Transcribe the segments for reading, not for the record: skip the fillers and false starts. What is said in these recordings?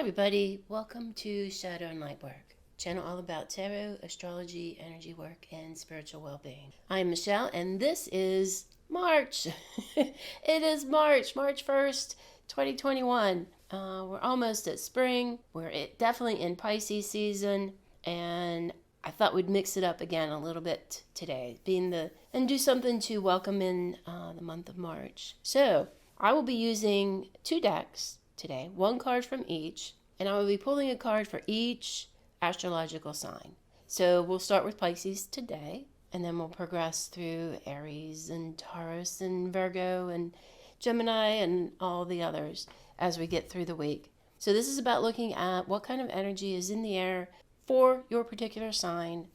everybody, welcome to Shadow and Lightwork, channel all about tarot, astrology, energy work, and spiritual well-being. I'm Michelle, and this is March. It is March 1st, 2021. We're almost at spring. We're definitely in Pisces season, and I thought we'd mix it up again a little bit today, and do something to welcome in the month of March. So I will be using two decks today, one card from each, and I will be pulling a card for each astrological sign. So we'll start with Pisces today, and then we'll progress through Aries and Taurus and Virgo and Gemini and all the others as we get through the week. So this is about looking at what kind of energy is in the air for your particular sign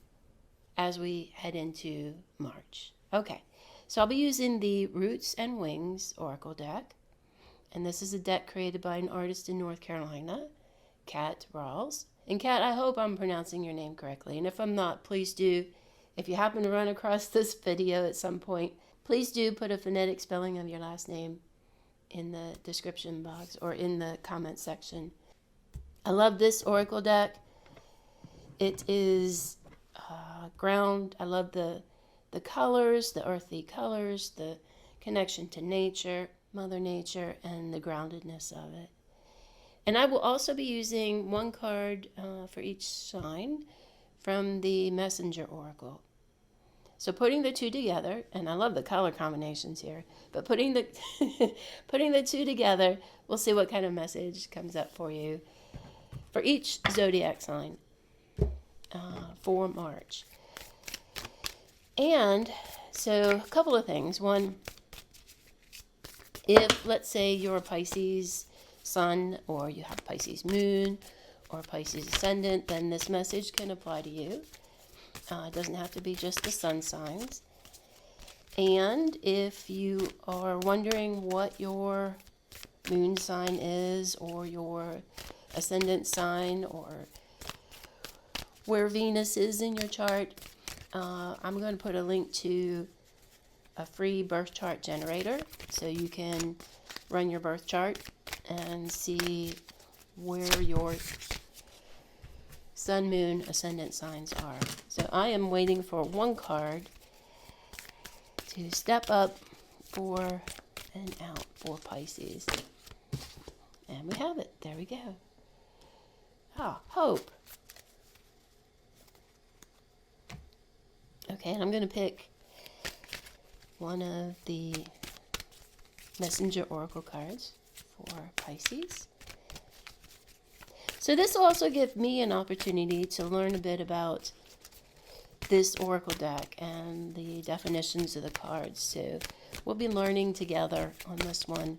as we head into March. Okay, so I'll be using the Roots and Wings Oracle deck. And this is a deck created by an artist in North Carolina, Kat Rawls. And Kat, I hope I'm pronouncing your name correctly. And if I'm not, please do. If you happen to run across this video at some point, please do put a phonetic spelling of your last name in the description box or in the comment section. I love this Oracle deck. It is ground. I love the colors, the earthy colors, the connection to nature, Mother Nature, and the groundedness of it. And I will also be using one card for each sign from the Messenger Oracle. So putting the two together, and I love the color combinations here, but putting the putting the two together, we'll see what kind of message comes up for you for each zodiac sign for March. And so a couple of things. One, if, let's say, you're a Pisces sun, or you have Pisces moon, or Pisces ascendant, then this message can apply to you. It doesn't have to be just the sun signs. And if you are wondering what your moon sign is, or your ascendant sign, or where Venus is in your chart, I'm going to put a link to a free birth chart generator, so you can run your birth chart and see where your sun, moon, ascendant signs are. So I am waiting for one card to step up for and out for Pisces. And we have it. There we go. Hope. Okay, and I'm going to pick one of the Messenger Oracle cards for Pisces. So this will also give me an opportunity to learn a bit about this Oracle deck and the definitions of the cards. So we'll be learning together on this one.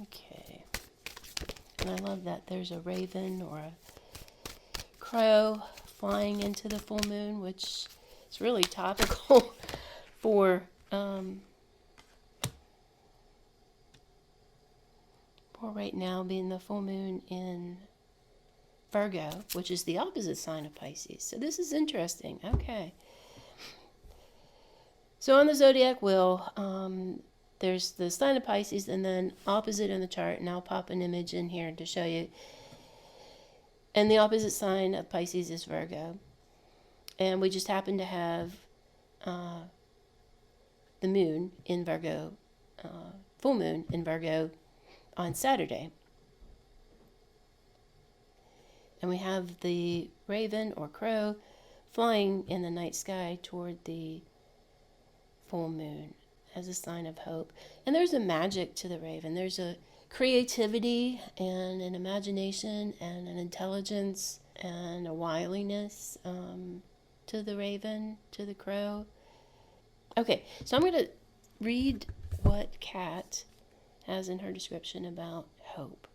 Okay. And I love that there's a raven or a crow flying into the full moon, which is really topical for right now, being the full moon in Virgo, which is the opposite sign of Pisces. So this is interesting. Okay. So on the zodiac wheel, there's the sign of Pisces, and then opposite in the chart, and I'll pop an image in here to show you. And the opposite sign of Pisces is Virgo. And we just happen to have the moon in Virgo, full moon in Virgo on Saturday. And we have the raven or crow flying in the night sky toward the full moon as a sign of hope. And there's a magic to the raven. There's a creativity and an imagination and an intelligence and a wiliness to the raven, to the crow. Okay, so I'm going to read what Kat has in her description about hope.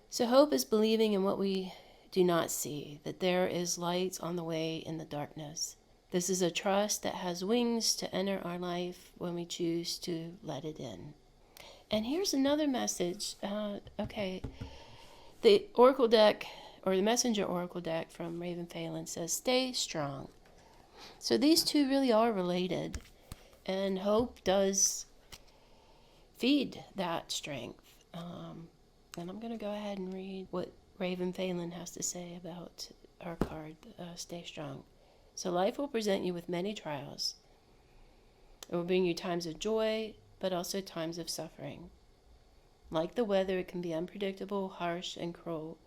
So hope is believing in what we do not see, that there is light on the way in the darkness. This is a trust that has wings to enter our life when we choose to let it in. And here's another message. Okay, the Oracle deck, or the Messenger Oracle deck from Raven Phelan, says, stay strong. So these two really are related. And hope does feed that strength. And I'm going to go ahead and read what Raven Phelan has to say about our card, Stay Strong. So life will present you with many trials. It will bring you times of joy, but also times of suffering. Like the weather, it can be unpredictable, harsh, and cruel,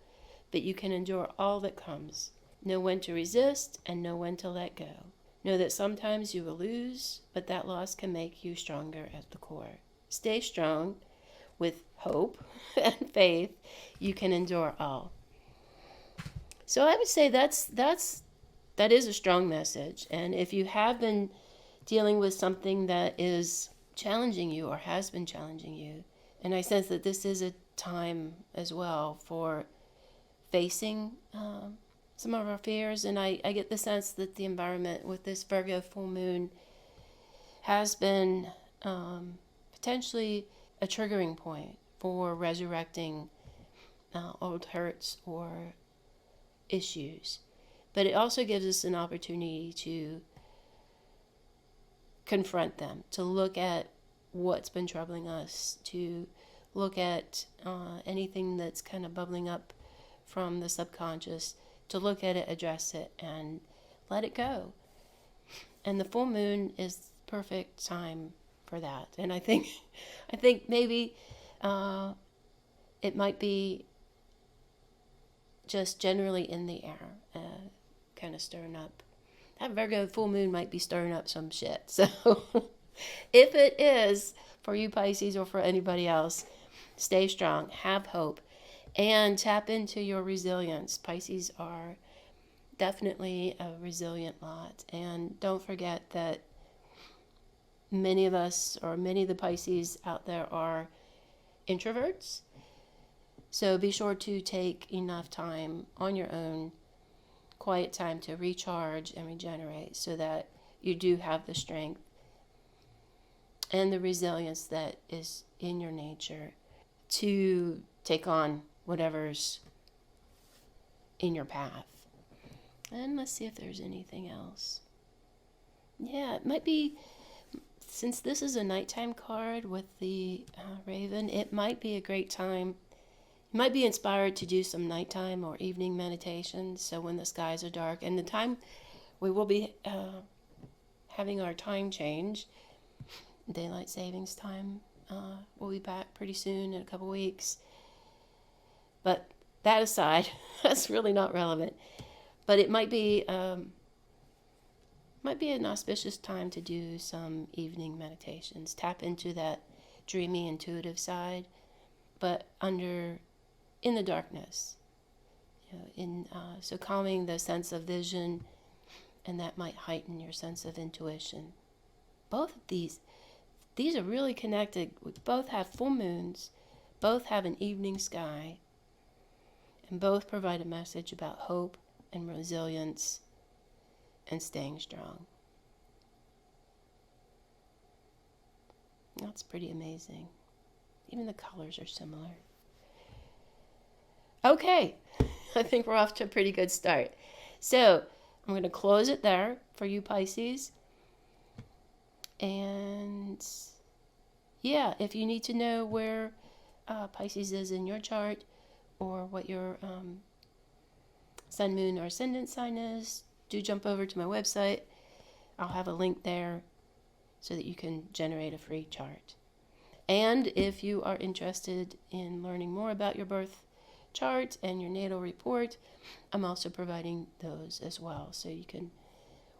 but you can endure all that comes. Know when to resist and know when to let go. Know that sometimes you will lose, but that loss can make you stronger at the core. Stay strong. With hope and faith, you can endure all. So I would say that is a strong message. And if you have been dealing with something that is challenging you or has been challenging you, and I sense that this is a time as well for facing some of our fears, and I get the sense that the environment with this Virgo full moon has been potentially a triggering point for resurrecting old hurts or issues. But it also gives us an opportunity to confront them, to look at what's been troubling us, to look at anything that's kind of bubbling up from the subconscious, to look at it, address it, and let it go. And the full moon is perfect time for that. And I think maybe it might be just generally in the air, kind of stirring up. That Virgo full moon might be stirring up some shit. So if it is for you Pisces or for anybody else, stay strong, have hope, and tap into your resilience. Pisces are definitely a resilient lot. And don't forget that many of us, or many of the Pisces out there, are introverts. So be sure to take enough time on your own, quiet time, to recharge and regenerate so that you do have the strength and the resilience that is in your nature to take on whatever's in your path. And let's see if there's anything else. Yeah, it might be, since this is a nighttime card with the Raven, it might be a great time. You might be inspired to do some nighttime or evening meditation. So when the skies are dark, and the time we will be having our time change, daylight savings time. We'll be back pretty soon in a couple weeks. But that aside, that's really not relevant. But it might be an auspicious time to do some evening meditations. Tap into that dreamy, intuitive side, but in the darkness. So calming the sense of vision, and that might heighten your sense of intuition. Both of these are really connected. We both have full moons, both have an evening sky, and both provide a message about hope and resilience and staying strong. That's pretty amazing. Even the colors are similar. Okay, I think we're off to a pretty good start. So I'm going to close it there for you Pisces. And yeah, if you need to know where Pisces is in your chart, or what your sun, moon, or ascendant sign is, do jump over to my website. I'll have a link there so that you can generate a free chart. And if you are interested in learning more about your birth chart and your natal report, I'm also providing those as well, so you can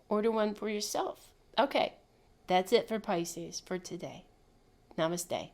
order one for yourself. Okay, that's it for Pisces for today. Namaste.